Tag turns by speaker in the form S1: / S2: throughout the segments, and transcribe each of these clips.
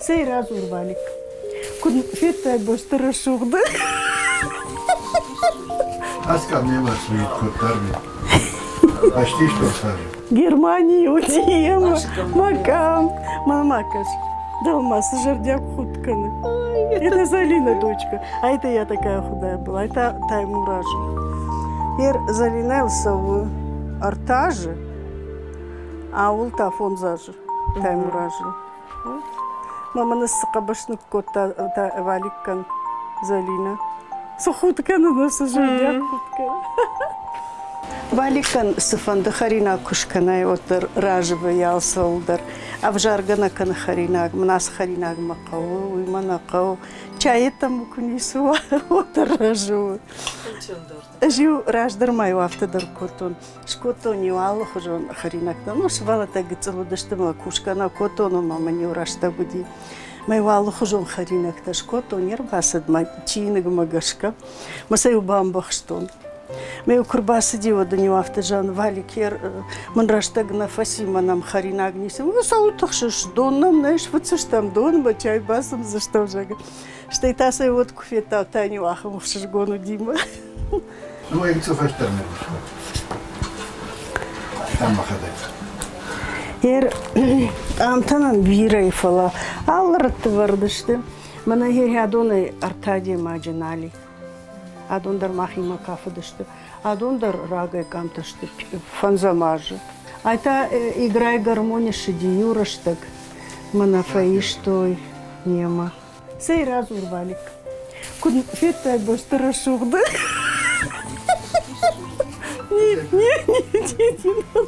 S1: Сей раз урвалик. Куд феттай бостара шугды.
S2: Аска мне вас видит котарми. Почти что сажу.
S1: Германия удием. Макам. Мамакаш. Далмас жердяк хутканы. Это Залина дочка. А это я такая худая была. Это Таймуража. Залинался в Артаже, а улта фонзажи Таймуражи. Мама нас кабашнук кота валиккан Залина. Сухутканы нас жердяк хутканы. Валиккан сыфанды харина кушканай отыр ражыбы ялса улдар. Авжаргана кан харинаг, мнас харинаг макау, уйманакау. Чаетам кунису отыр ражу. Жил раждырмай автодар котон. Шкотони аллах жон харинактан. Ну швала так целудыштыма кушкана котону мама не урашта буди. Май аллах жон харинакта шкотонер басадма чиныг магашка. Масай убамбахштон. Мы курбасы дива до него автожан валикер манраштаг на фасима нам харинаг нисем. Ну саутахшиш доннам, знаешь, вот что там дон бачай басом за что жага. Что и та сай вот куфета тани вахам в шишгону дима.
S2: Ну я лицо фаштерне. Там махадать.
S1: Антанан бирай фала. Аллар твардышты. Мана хер адоны Артадия маджинали. Адондар махима кафедышты, адондар рагай камтышты, фанзамажы. Айта играй гармония шиди юраштак, манафаиштой нема. Сей раз урвалик. Куд феттай бостара шугды. Нет.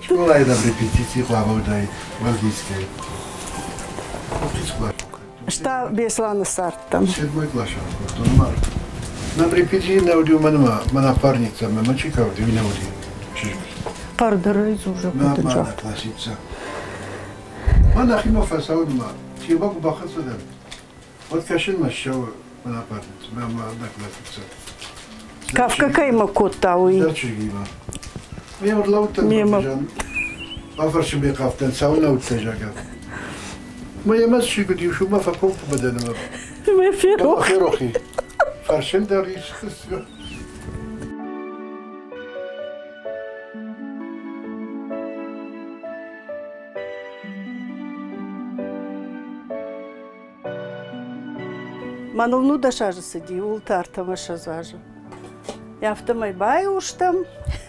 S2: Школа это репетиции плавают балтийские.
S1: Что Беслана Сарт там?
S2: 7 класс, что март. На репетиции на аудио мана парница, мама чекал, ты меня аудио.
S1: Пардары из уже
S2: потом. Мама классица. Мана химофа саудма, чебак бахаться да. Вот кашин машал мана парница, мама одна классица.
S1: Кав какая макот тауи?
S2: Зачем? Мне вот лаута бежан. Афарши мне кафтан сауна утежага. Моя масчи гуди шума факов баданама.
S1: Мы ферохи.
S2: Фаршен дариш.
S1: Мановну дашажы сиди, ултар тамаша зажы. Я в тамай бай уж там,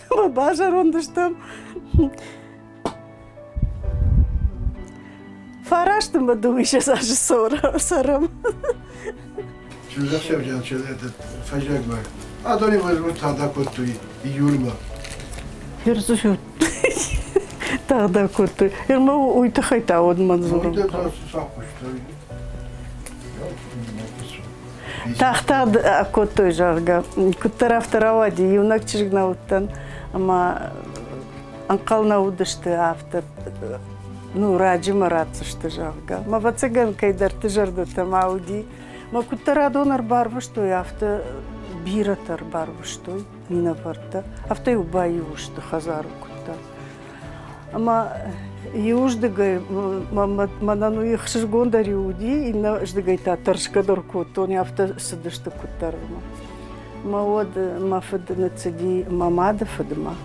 S1: бабажа рондыш там. Фараш там баду еще зажы сорам.
S2: Чужа севжан, этот фажак бай. А дони возьмут тогда коту и юльма.
S1: Ерзушут. Тогда коту. Ерма уйтахайта од манзуром. Тахта коту жарга. Куттара второвади юнак чижгнауттан. Ама анкална удышты автор. Ну, раджи маратсышты жарга. Ма вацаган кайдар ты жарду там ауди. Ма куттара донар барвыштой авто биратар барвыштой. Мина парта. Авто убай юшты хазару кутта. Ама юждыгай манану их шижгондари уди и на ждыгай та таршкадар кутто не авто сыдышты куттарма. Ма вот мафад нацеди мамада фадма.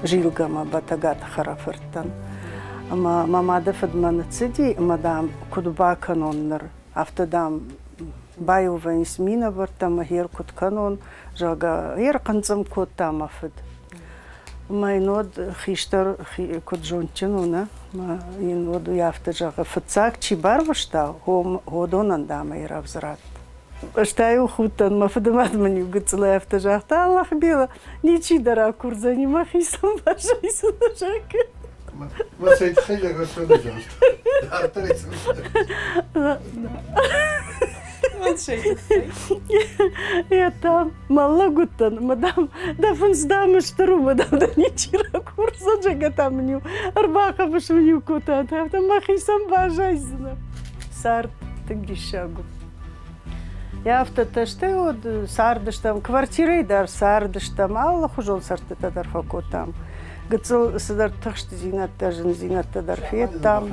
S1: Жилгама батагата харафартан. Ама мамада фадма нацеди мадам кудба каноннар. Автодам байува инсмина вартама хер кут канон жага хер канцам кут тамафд. Майнод хиштар кут жончинуна ма инод яфта жага фцак чибарвашта ходонан дама иравзрат. Штаю хутан мафдамат мани гцла яфта жахта Аллах била ничи дара курза не махисам бажайсу жага.
S2: Вот это хай господи.
S1: Я там малагутан, мадам, да фунсдам штару, мадам, да ничира курса джага там ню, арбаха башуню кута, там махисам бажайсна. Сар тагишагу. Я автоташте от сардыштам, квартиры дар сардыштам, Аллах ужол сартыта дарфако там. Гцел садар тахшты зинат тажын зинат тадар фет там.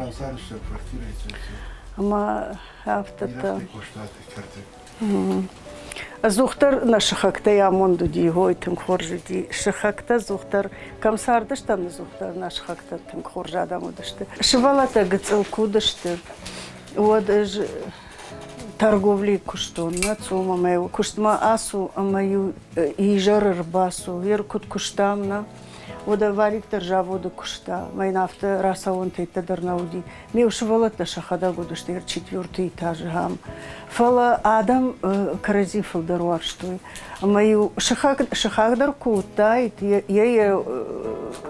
S1: Ама автота. Зухтар на шахакта ямонду ди гойтым хоржди. Шахакта зухтар камсардыш там зухтар на шахакта тым хоржада мудышты. Шивалата гыцыл кудышты. Вот ж торговли куштон, на цума мою куштма асу, мою ижар рбасу, еркут куштамна. Ода варик державода кушта, май нафта расаон тейта дарнауди. Ми ушвалата шахада гудушта, ер 4-й этаж гам. Фала адам карази фалдаруар штой. Маю шахагдар кутайт, я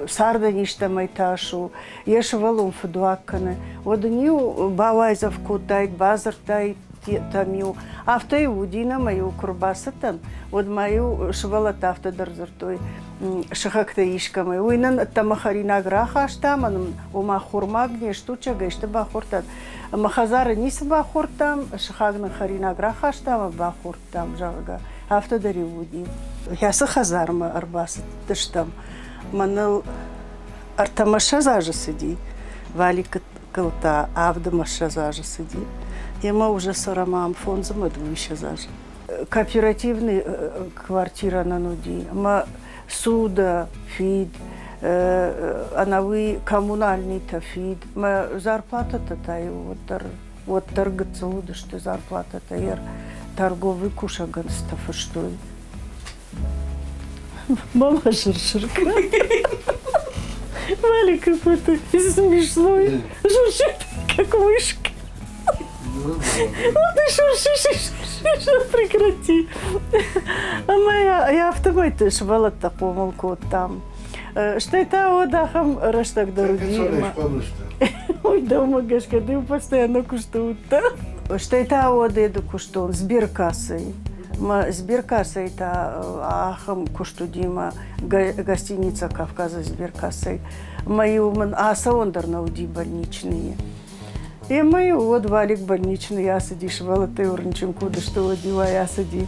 S1: сарда ништа майташу, я швалом фадуаккане. Ода ню бавайзав кутайт, базартайт. Тамил, авто и удина мою курбасатан, вот мою швалата авто дарзартой, шахакта ишка мою, уйнан тамахарина граха штаман, ума хурмагне штуча гешта бахуртан, махазара ниса бахуртам, шахагна харина граха штама бахуртам жарга, авто дари уди. Я сахазарма арбасат таштам, манал артамаша зажа сиди, валик калта авда маша зажа сиди. Я уже сарамам фонд замыдывающий заж. Кооперативный квартира на нуди. Ма суда фид, ановый коммунальный тафид. Ма зарплата татай вот торгацуда что зарплата тайер торговый кушаган стафаштой. Мама шуршурка. Маленький какой-то смешной. Журчит как мышка. Ну ты шуршишь, прекрати. А моя, я автомат швала такому там. Что это одахам раштак дороги. Ой, да магашка, ты постоянно куштута. Что это одеду куштун сберкассой. Сберкасса это ахам куштудима гостиница Кавказа сберкассой. Мою асаондар науди больничные. И мою вот валик больничный, я сидишь, волоты урничем куда что одела, я сиди.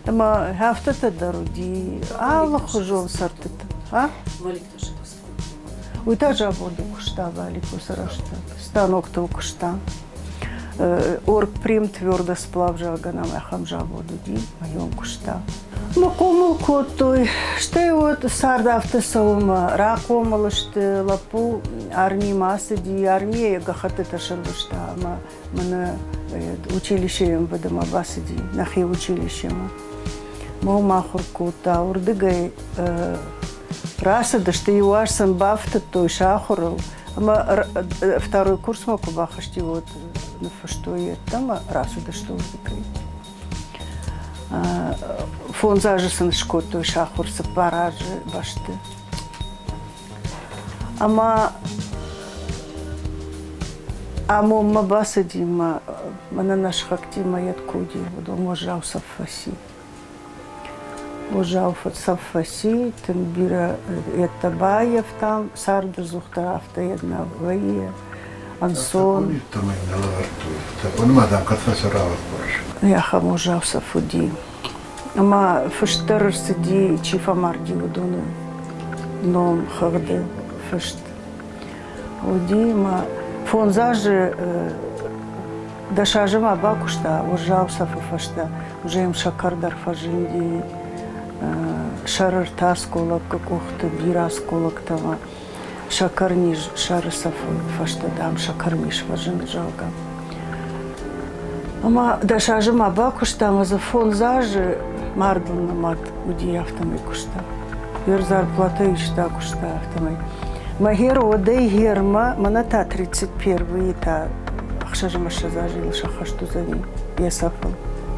S1: Ма хафтата дороги, Аллах хужон сартата, а?
S3: Валик тоже поступил.
S1: Уй та жабоду кушта валик усарашта, станок то кушта. Орг прим твердо сплав жаганам, ахам жабоду ди, моем кушта. Макому котой, что вот сарда автосаума, ракомала что лапу армии масади, армия гахаты ташалушта, мана училище МВД басади, нахи училище ма. Мау махур кота, урдыгай раса, да что и уашсан бафта той шахурал, второй курс маку бахашти вот на фаштует, там расу да что урдыгай. Фон зажисан шкоту шахурса паражи башты. Ама мама басадима мана наш хактима яткуди дома жауса фаси. Ожау фаси тенбира это баев там сарда зухта авто една вае ансон.
S2: Там мадам катфасарава больше.
S1: Я хаможав сафуди. Ама фыштар сиди чифа марди удону ном хагде фышт. Уди ма фонзажи дашажима бакушта ожав сафуфашта уже им шакардар фажинди шарар тасколак какухта бирасколак тама шакарниж шарсафу фашта дам шакарниш фажин жалга. Ама дашажима бакушта ама за фон зажи мардылна мат уди автомай кушта. Ер зарплата ишта кушта автомай. Магер одей герма маната 31 та ахшажима шазажил шахашту за ним. Я сафал.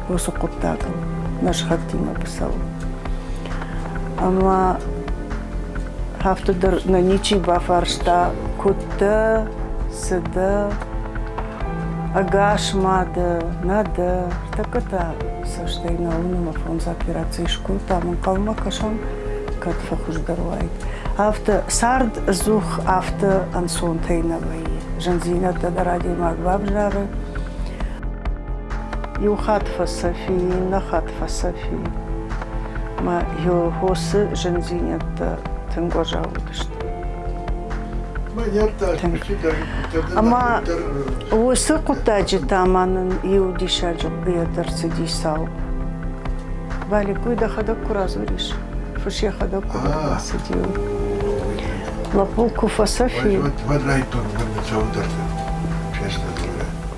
S1: Осу куттакал. Наш хактима писал. Ама хафтадар на ничи бафаршта кутта сада агаш мада нада таката саштай на унима фронт операции школ там калма кашон катфа хуждарвайт авто сард зух авто ансон тейнавай жанзина тадаради магбабжары юхат фасафи нахат фасафи ма ё хосы жанзина та тенгожаудышт Ама осы құттажы таманын иуди шаджу қиятарсы дейсау. Бали куйда хада куразуриш. Фуше хада куразурisi diyor. Lapul kufasafi.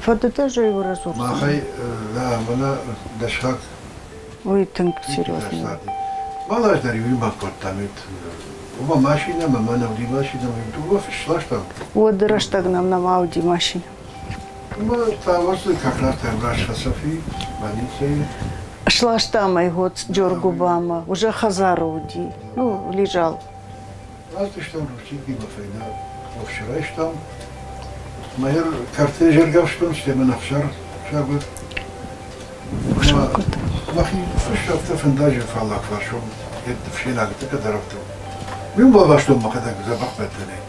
S1: Фада даже его разорвал.
S2: Махай, да, она дошаг.
S1: Ой, тынк серьезно.
S2: Малаш дарю им бакоттамит. Оба машина, мама на ауди машина, мы фишла что.
S1: Вот дыраштаг нам на ауди машине.
S2: Мы там вот как раз там Раша Софи, больница.
S1: Шла штамой год Джоргубама, уже Хазарауди, ну, лежал.
S2: А ты что, ручки бифайна, вчера что? Майер карты жергав что, что мы нахшар, шагут. Махи, что в фендаже фалак вашу, это все на это кадарафту. Мим баба что мы когда забах бетленей.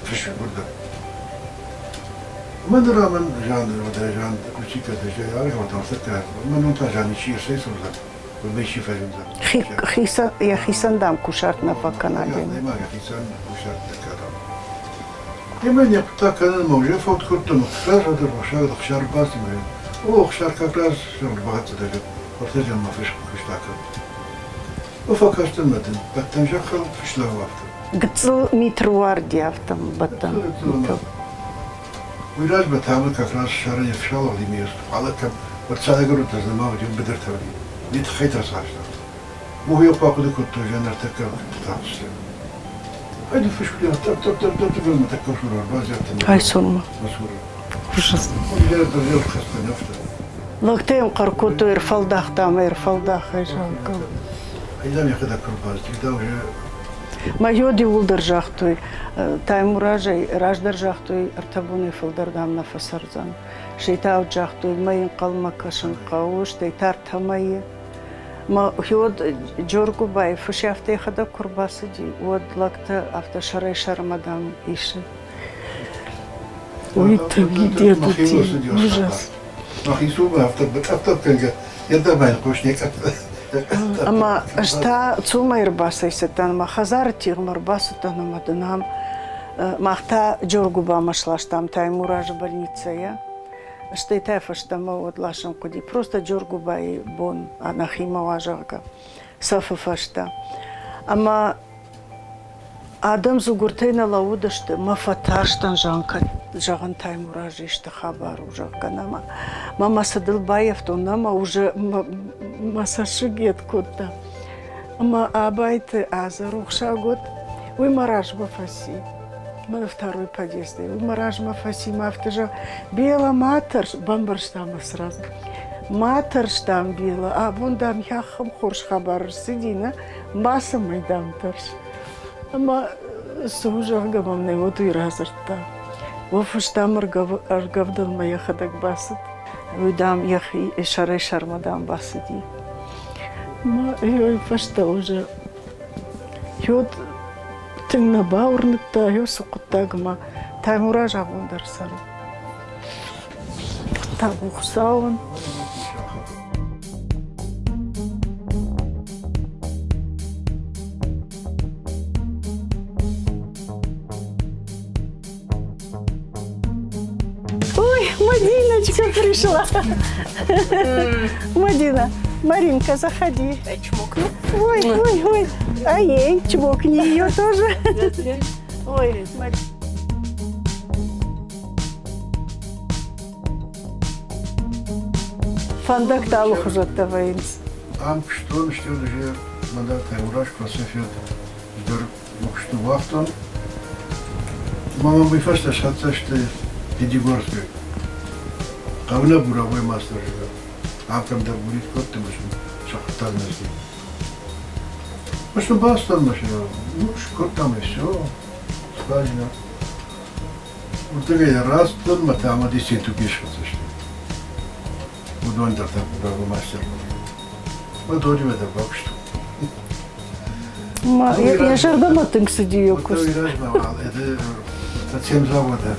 S2: Фиш бурда. من من جان وده جان كوشي كده جاي على هو توصلت من أنت جاني شيء شيء سوزا وبيشي فاجن زا
S1: خيسان يا خيسان دام كوشارت نفكنا عليه
S2: ما يا خيسان كوشارت كلام يمن يقطع كان الموجة فوت كنت مختار هذا الرشاد خشار باسي من هو خشار كلاس شغل بعد ده ورتجا ما فيش كشتاكل وفكرت المدن بتنجح فيش له وقت
S1: قتل متروار ديافتم بطن
S2: ويراج بتعمل كفراش شهر يفشل ولا يميز على كم ورتساعد يقولوا تزلما وجيب بدر تولي دي تخيط رصاشة مو هي باقي كنت جانا ارتكب تاعش هيدا فيش كلها تب ما تكرش ولا باز
S1: هاي سلمى
S2: مسؤول
S1: وشس
S2: وجاء الرجال خاصة نفسه
S1: لقتين قرقوتو يرفل داخ تام يرفل داخ يجاكم
S2: هيدا ياخذ كرباز تيدا وجاء
S1: ما يودي ولدرجاختوي تايموراجي راج درجاختوي ارتبوني فلدردام نفسرزان شيتاو جاختوي ما ينقل مكشن قوش تيتار تمي ما يود جورجو باي فشافتي خدا كرباسدي ود لقت افتا شري شرمدام ايشي ويت جدي تي ужас
S2: ما خيسوبه افتا كان يدا باين قوشنيك
S1: Ама шта цума ирбасайсетан ма хазар тигмарбасетан маднам махта Джоргуба машлаштам таймураж больница я шта тафаштама одлашам куди просто Джоргуба и бон анахима важага сафафашта ама адам зугуртейна лаудашты мафаташтан жанка жаган таймураж иште хабар уже канама мама Садылбаев то нама уже масашигет куда ама абайты азарухша год уй мараж мафаси мы второй подъезд уй мараж мафаси мафтажа бела матер бамбарштам сразу матерштам бела а бундам яхам хорш хабар сидина маса майдам тарш ама сужага мамне вот и разарта وفشتام أرجفدل ما ياخدك باسط ودام يخي شري شرمدام باسدي ما يو فشتا وجا يود تنا باورنتا يو سقطاق ما تايموراجا بوندر سارو تابو خساون Мадиночка пришла. Мадина, Маринка, заходи.
S3: Чмокну.
S1: Ой, ой, ой. А ей, чмокни ее тоже. Ой, Маринка. Фандак талух уже таваинс.
S2: Ам что уже мандат ураж классифиет дор мукшту вахтон. Мама бы фашта шатса что Педигорский. Авна буровой мастер живет. А там да будет кот-то машин шахтар на земле. Ну что бастон машина, ну кот там и все, спальня. Вот такая раз тон матама десяту пишется что. Удон да там буровой мастер. Вот дори в это бабчто.
S1: Я жардама тынк сидию кус.
S2: Вот раз мама, это совсем завода.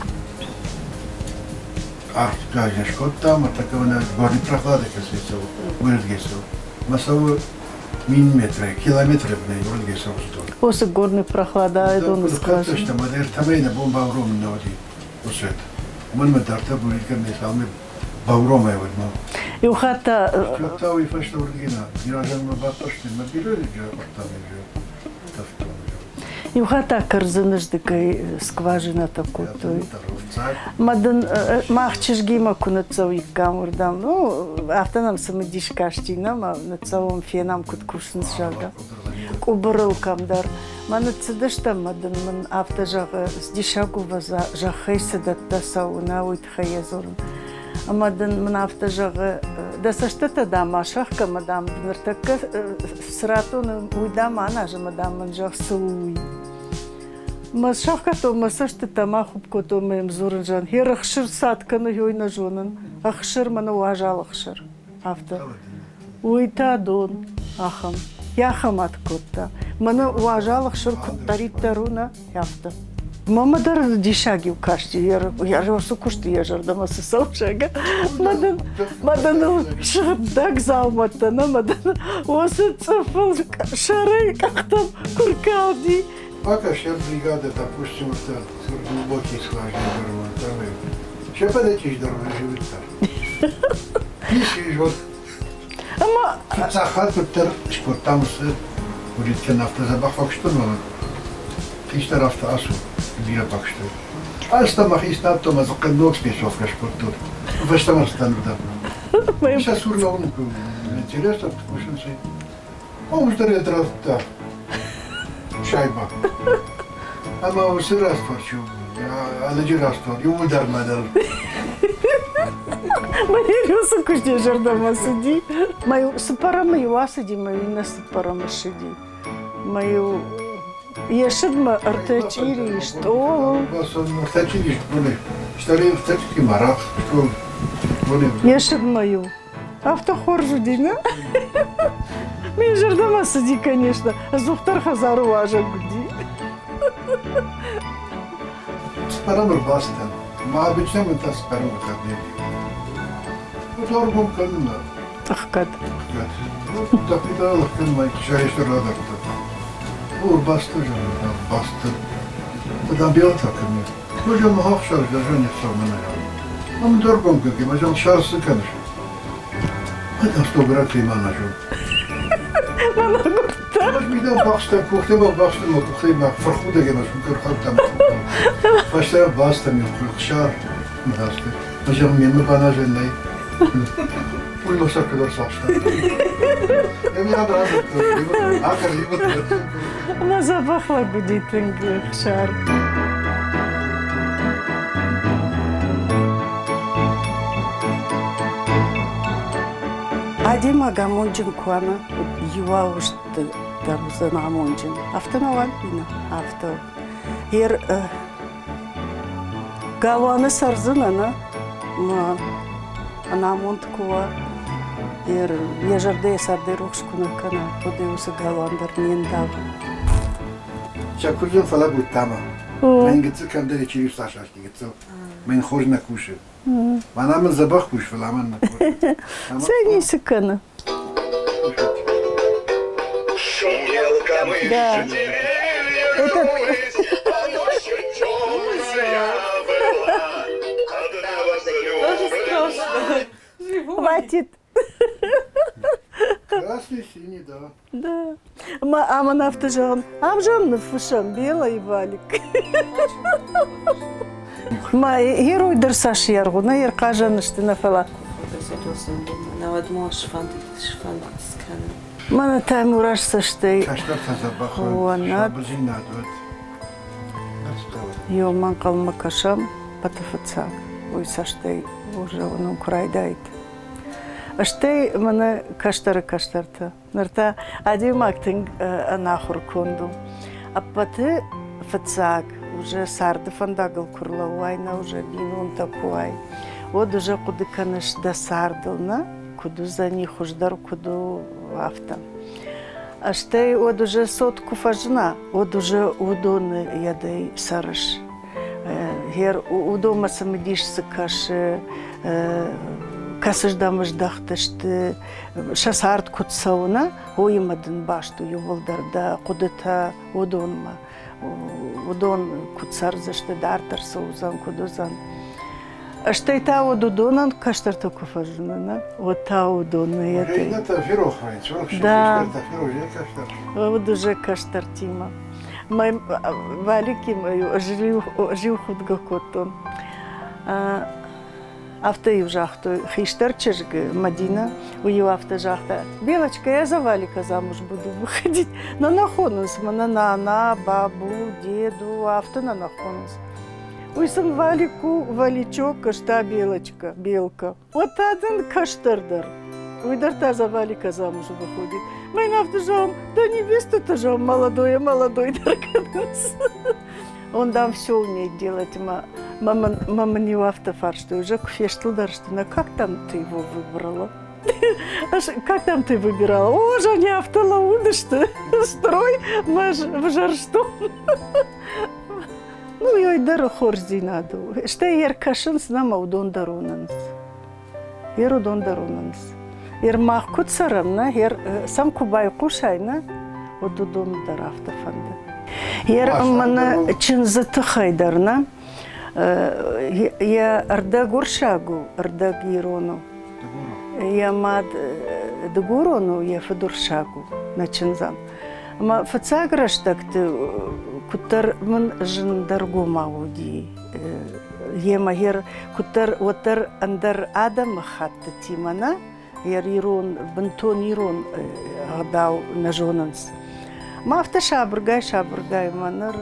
S2: Кажешь, кот там, а так она горит прохлада, как слетел, выргесил. Массовую Мин метры, километры бней, вроде саустон.
S1: Осы горный прохлада, он скажет.
S2: Что модер тамейна бомба огромная води. Усет. Мы дарта будет камесалми баурома его.
S1: И у хата.
S2: Что и фашта ургина. Я же мы батошны, мы бирали же оттами же.
S1: И у хата корзынышдыкай скважина такой. Мадан махчишгима кунацау иккамурдам. Ну, автонам самодишкаштинам, а на целом фенам куткушин шага. Кубрыл камдар. Мана цедыштам мадан ман автожага с дишагу ваза жахайсы датта сауна уйтхаязорун. Мадан ман автожага да саштата да машахка мадам днартака сратун уйдам ана же мадам ман жахсуй. Машахка то масашты тама хубко то мэм зурынжан. Хер ахшыр сатканы йойна жонын. Ахшыр мана уажал ахшыр. Авто. Уйта дон ахам. Яхам аткотта. Мана уажал ахшыр куттариттаруна яфта. Мамадар дишаги укашти. Я же осу кушти ежар да масы саушага. Мадан шаттак залматтана. Мадан осы цифл шары как-то куркалди.
S2: Пока шеф бригады, допустим, это глубокий скважины ремонтовые. Сейчас подойти дорога живет там. Пишешь, вот. Цахат, вот там будет кен автозабах, как что надо. Триста автоасу, бира пак что. А что махиста, то мазока ног спешов, как тут. В этом останутся. Сейчас урнул, интересно, потому что он что это так. Шайба. Ama o sıra sporcu. Alıcı raspor. Yumuldar madal.
S1: Мариуса кушти жардама сиди. Мою супарама юа сиди, мою на супарама сиди. Мою ешидма артачири, что?
S2: Артачири, были. Старые артачки марат, что были.
S1: Ешид мою. Автохор жудина. Мен жардама сиди, конечно. Зухтар хазару ажа гуди.
S2: Спарамыр бастан. Ма обычно мы так спарамыр каднеди. Вот оргум канна.
S1: Ахкат.
S2: Вот так и да, лахкан май чаешься радар. Ур басты же, басты. Тогда бел так мы. Ну же мы хахшар, даже не самое. Нам дорогом как и мы жал шарсы конечно. Это что брат и манажу. Als ik dan bakste, kocht helemaal bakste, maar kocht helemaal vergoeding en als ik er goed aan moet. Vast daar bakste, maar ik schaar, bakste. Als je hem in mijn banage nee, voel je zo kunnen zachten. En ja, daar is het. Akker iemand.
S1: Она запахла гудит шар. Адима гамонджин куана юауш дарузан гамонджин. Автонаван бина авто. Ер галуаны сарзынана ма анамонт куа. Ер ежарде сарде рухшкуна кана подеуса галуандар ниендав.
S2: Чакуржан фала гуттама. Мен гитсил кандere чирif saçlaştı gitsil. Men хожна куши. Манамын забах куш фаламан.
S1: Sen iyisi kanı. Да. Это... Хватит.
S2: Красный, синий, да.
S1: Да. А мы на автожан. Амжан на фушам белый валик. Ма герой дерсаш яргу, на яркажан что на фала.
S3: Навадмо шфандит скан.
S1: Мана там ураш саштай.
S2: Каштар тазабах.
S1: Уанат.
S2: Шабзина дот.
S1: Йо манкал макашам патафаца. Ой саштай уже он украйдает. Аштай мана каштарта. Нарта один мактинг анахур конду. А паты фацак уже сарды фандагал курлауайна уже бинун такуай. Вот уже куды канеш да сардылна, куду за них уждар, куду авто. Аштай вот уже сотку фажна, вот уже удоны ядай сарыш. Хер удома самедиш сыкаши касыждамыш дахтышты шасарт кутсауна ойымадын башту юбылдарда кудыта удонма удон кутсарзышты дартырсы узан кудузан Штайта удонан каштарта куфажнана вот та удонна
S2: это фирохрайн
S1: да вот уже каштартима май валики мою жил худга коттон Авто жахту хиштарчежг Мадина у ее авто жахта. Белочка, я за Валика замуж буду выходить. На нахонус, на бабу, деду, авто на нахонус. Ой, сам Валику, Валичок, кашта белочка, белка. Вот один каштардар. Ой, дарта за Валика замуж выходит. Мой авто жам, да невеста-то жам, молодой дарканус. Он там все умеет делать, мама не в автофар, что уже кфештылдар, что на как там ты его выбрала? Как там ты выбирала? О, же не автолауды, что строй, в жар что? Ну, я и дару хорзи надо. Что я кашин с нами удон дарунанс. Я удон дарунанс. Я махку царамна, я сам кубай кушайна, удон дар автофанда. Я мана чинзаты хайдарна. Я ардак уршагу, ардак ирону. Я мад дгурону, я федуршагу на чинзам. Ма фацаграш так ты кутар ман жиндаргу мауди. Я магер кутар отар андар адам хатты тимана. Я ирон бентон ирон гадал на жонанс. Ма авто шабргай манар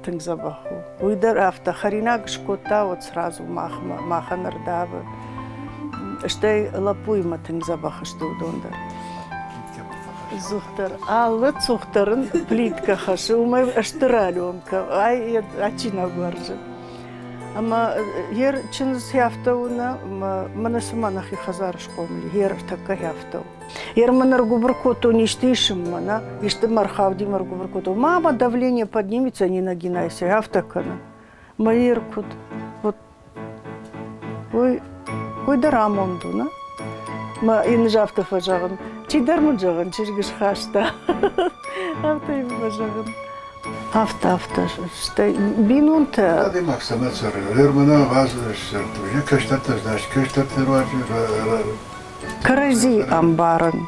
S1: тыңзабаху. Уйдар авто харинаг шкота вот сразу маханар давы. Штай лапуйма тыңзабаха что удондар. Зухтар, аллы цухтарын плитка хашы, умай аштыралюмка, ай ачина баржы. Ама ер чинз яфтауна, мана суманахи хазар шкомли, ер такка яфтау. Ер манар губеркоту ништишим мана, ишты мархавди мар губеркоту. Мама, давление поднимется, не нагинайся, яфтакана. Маир кут, вот, ой дарамонду, на? Ма инжафта фажаган. Чидар муджаган, чиргиш хашта. Авто и фажаган. Авто, что бинунта.
S2: Ады максама цары. Вермана вазлыш, уже каштата знаешь, каштата руачи.
S1: Карази амбаран.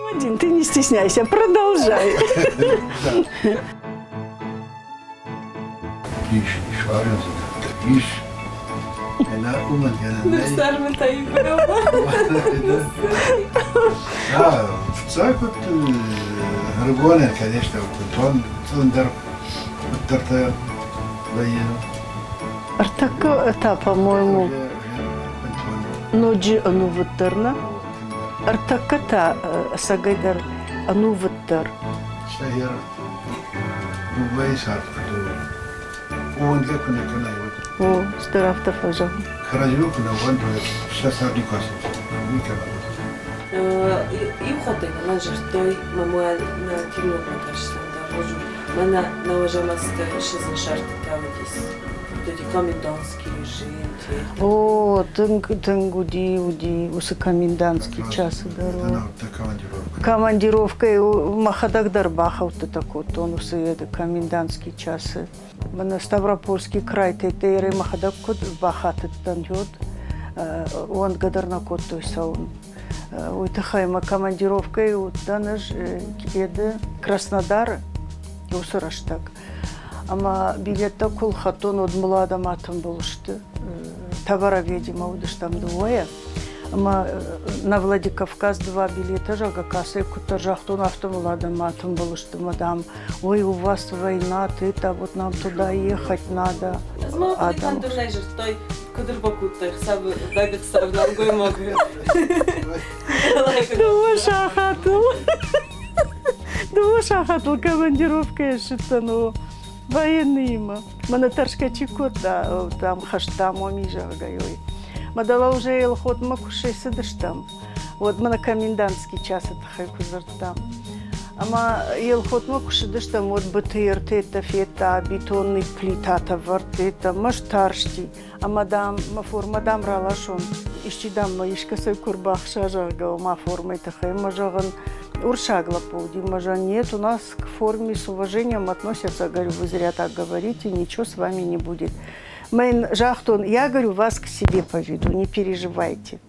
S1: Мадин, ты не стесняйся, продолжай.
S2: Иш варенза, иш. Она умна,
S3: Ну, сармата и брова.
S2: Да, в цакут Рыбоnen, конечно, он дар тарта военно.
S1: Артака это, по-моему, ноджи ануватарна. Артака та сагайдар ануватар.
S2: Штайер Дубай сарфту. Он как он канает.
S1: О, старавта фажа.
S2: Харазюк на ванду сейчас абдикас.
S3: И хоты на жертой мамуэль на кино покажем да можу. Мана наложамасты шизн шарты кавдис. Тоді комендантські жінки.
S1: О, уди, усы комендантский час дорога. Командировка и махадак дарбахав ты такой, он усы это комендантский час. На Ставропольский край тейры махадак код бахаты таньот, он гадарна код той саун. Ой тахайма командировка и вот данаж еды Краснодар, усыраштак. Ама билетта кул хатон от млада матам болушты. Товара видимо удыш там двое. Ама на Владикавказ 2 билета жага касы кута жахтон автомлада матам болушты мадам. Ой, у вас война, ты-то вот нам туда ехать надо.
S3: Адам. Дуже жертой кудыр бакуттар сабы дагыт ставнал гоймог.
S1: Душа хатл командировка ешитану. Военный има. Мана таршкачи кота там хаштам омижа гайой. Мадала уже елхот макушей сидыштам. Вот мана комендантский час это хайкузар там. Ама елхотма кушидышта мод БТР-тета фета, бетонный плита-та вартета, маштаршти. Амадам, ма формадам ралашон. Ищидам ма ишкасай курбах шажага, ма форма-то хай мажаган уршагла пауди. Мажа нет, у нас к форме с уважением относятся. Говорю, вы зря так говорите, ничего с вами не будет. Мэн жахтон, я говорю, вас к себе поведу, не переживайте.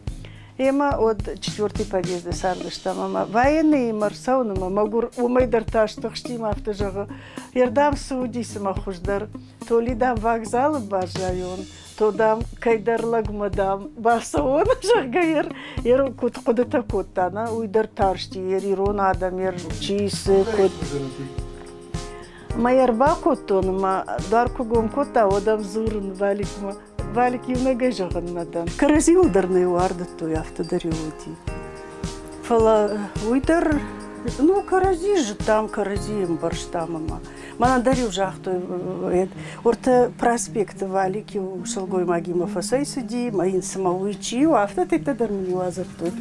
S1: Ема от 4-й подъезда сардышта мама. Военные марсауны мама гур умайдар таштахштим автожага. Ярдам саудисыма хуждар. То ли дам вокзалы бажайон, то дам кайдарлагмадам басаон жагайер. Ер кут кудата куттана уйдар таршти ер ирон адам ер чисы кут. Майер бакуттон ма дарку гом кутта одам зурн валикма. Валик юнага жагыннадан. Карази ударный уарды той автодариоти. Фала уйдар, ну карази же там, карази им барштамама. Мана дарю жахтой. Орта проспект Валики у Шалгой Магимов асайсиди, маин самауичи, у автотета дармини уазартой.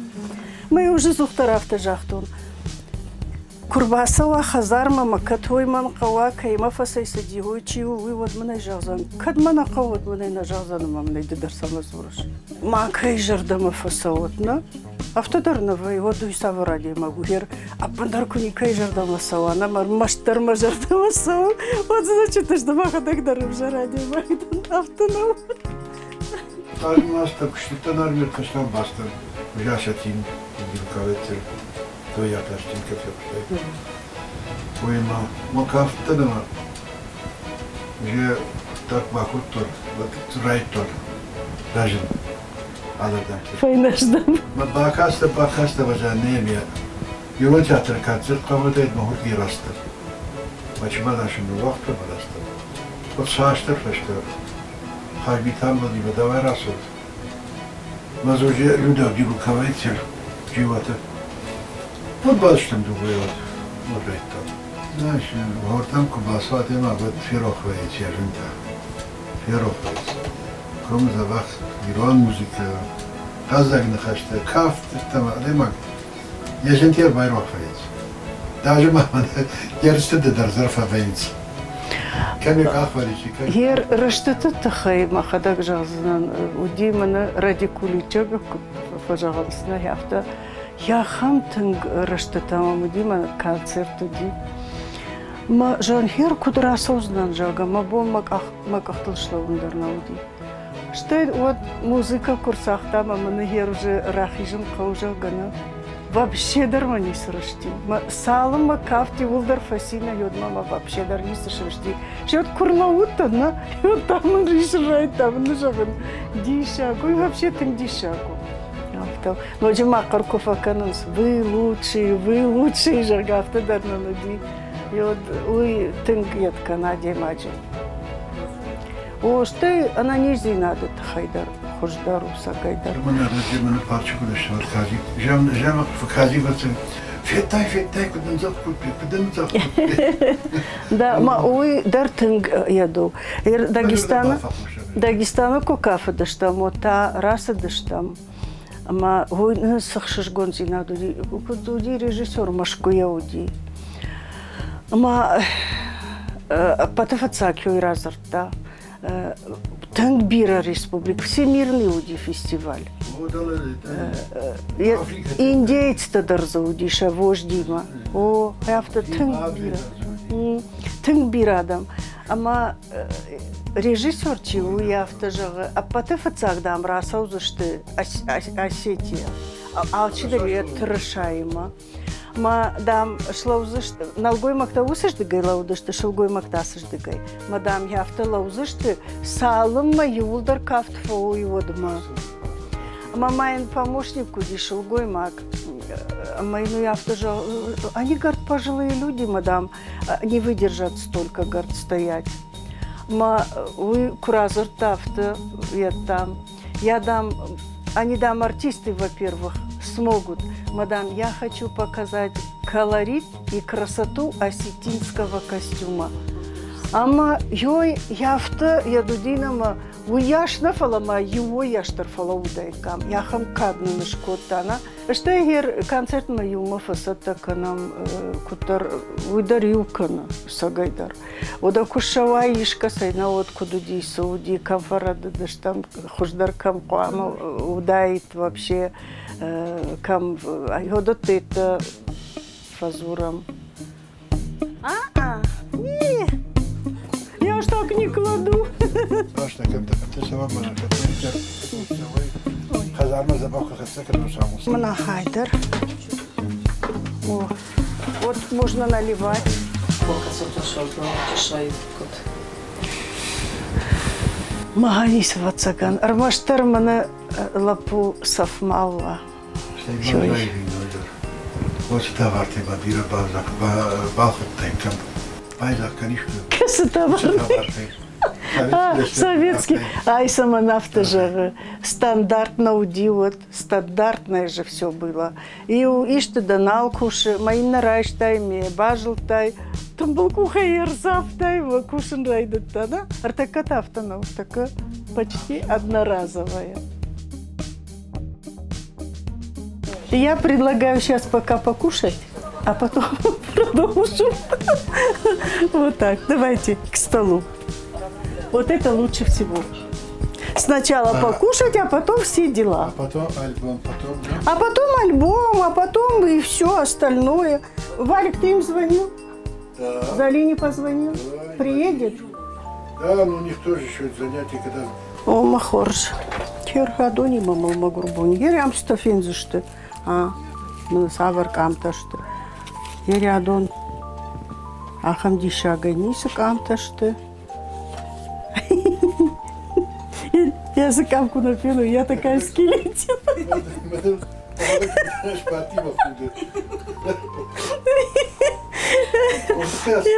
S1: Мы уже зухтар автожахтон. Курбасава хазарма макатой ман кава кайма фасайса дигойчи вывод мана жазан. Кадмана кавод мана на жазан мамна дидарсама зураш. Макай жардама фасаотна. Автодарна воевод дуйсава ради магухер. А пандарку никай жардама савана мар маштарма жардама сава. Вот значит, что маха дагдарым жаради магдан автонау.
S2: Армия так что на армию кашкан бастан. Ужасатин билкаветер. То я пластинка все. Поема макафтана. Je так бахуттор, вот райтор. Даже аладам.
S1: Файнашдам.
S2: Бакаста важанемия. Его театр концерт кавадает могут гирастер. Почему нашим вахтам баластер? Вот шаштер фаштер. Хайбитам был не давай расут. Но уже люди дибукователь живота. Вот бачим думаю, вот это. Знаешь, вот там кубаса тема вот фирохвей чержинта. Фирохвей. Кроме того, иран музыка, казак нахашта, кафт там, демак. Я жентер байрохвей. Даже мама, я растет дарзарфа вейнц. Ками кахваричи.
S1: Хер раштата тахай махадак жазнан удимана радикуличага фажагалсна яфта. Я хамтинг раштатама мудима концерту ди. Ма жанхер кудра сознан жага, ма бом макахтыл шлаундар науди. Что вот музыка курсахта, ма манахер уже рахижин каужагана. Вообще дарма не срашти. Салым ма кафти улдар фасина йодма ма вообще дар не срашти. Шет курлаута на, вот там он решает там на жаган дишаку и вообще там дишаку. Но джима каркуфа кананс, вы лучшие жаргафта дарна нуди. И вот вы тынгет канаде маджи. О, что она не надо хайдар, хождару сагайдар.
S2: Мы на ради парчу куда что сказать. Жам фази вот фетай куда нзак.
S1: Да, ма вы дар тынг яду. Дагестана кокафа даштам, вот та раса даштам. Ама вы сахшишгон зинаду, уди режиссер машкуя уди. Ама патафацакио и разарта. Тангбира республика, всемирный уди фестиваль. Индейцы-то дарза удиша вождима. О, авто тангбира. Тангбирадам. Ама режиссер чего я автожага, а патафацагдам расаузышты Осетия. Алчидаре тырышайма. Ма дам шлаузышты, налгой макта усышты гай лаудышты, шылгой макта сышдыгай. Мадам я автолаузышты, салым ма юлдар кафтфоу его-дма. Мамайн помощник куди шылгой мак. Майну я автожага, они, говорят, пожилые люди, мадам, не выдержат столько, говорят, стоять. Ма вы куразор тафта, я там. Я дам, они дам артисты, во-первых, смогут. Мадам, я хочу показать колорит и красоту осетинского костюма. Ама йой яфта ядудинама уяшна фалама юо яштар фала удайкам. Яхам кадна нышкотана. Что гер концерт ма юма фасата канам кутар уйдар юкана сагайдар. Ода кушава ишка сайна от кудуди сауди камфарада даштам хуждар кам кама удает вообще кам айода тета фазурам. Не. Я уж так не кладу.
S2: Башта, когда ты сама можешь ответить, хазарма забавка хацека русамус.
S1: Мана хайдер. О, вот можно наливать.
S3: Сколько сотошел, чешай кот.
S1: Маганис вацаган. Армаштар мана лапу сафмалла.
S2: Вот это варте бадира базак балхат тайкам. Байзак канишку.
S1: Красота. Советский. Ай, самонавты же стандартно удивот, стандартное же все было. И ишты да налкуши, мои нарайштай, мне бажылтай, там был кухай ерзавтай, кушин райдата, да? Артаката автонов, такая почти одноразовая. Я предлагаю сейчас пока покушать, а потом продолжим. Вот так, давайте к столу. Вот это лучше всего. Сначала покушать, а потом все дела.
S2: А потом альбом, потом...
S1: А потом альбом, а потом и все остальное. Валик, ты им звонил?
S2: Да.
S1: Залине позвонил?
S2: Да,
S1: Приедет?
S2: Да, но у них тоже еще занятия, когда...
S1: О, махорж. Терхадони мамал магурбони. Ерям стафинзышты. Ну, савар камташты. Ерядон. Ахам дишага ниса камташты. Языкамку напила, я такая скелетина.
S2: Спасибо.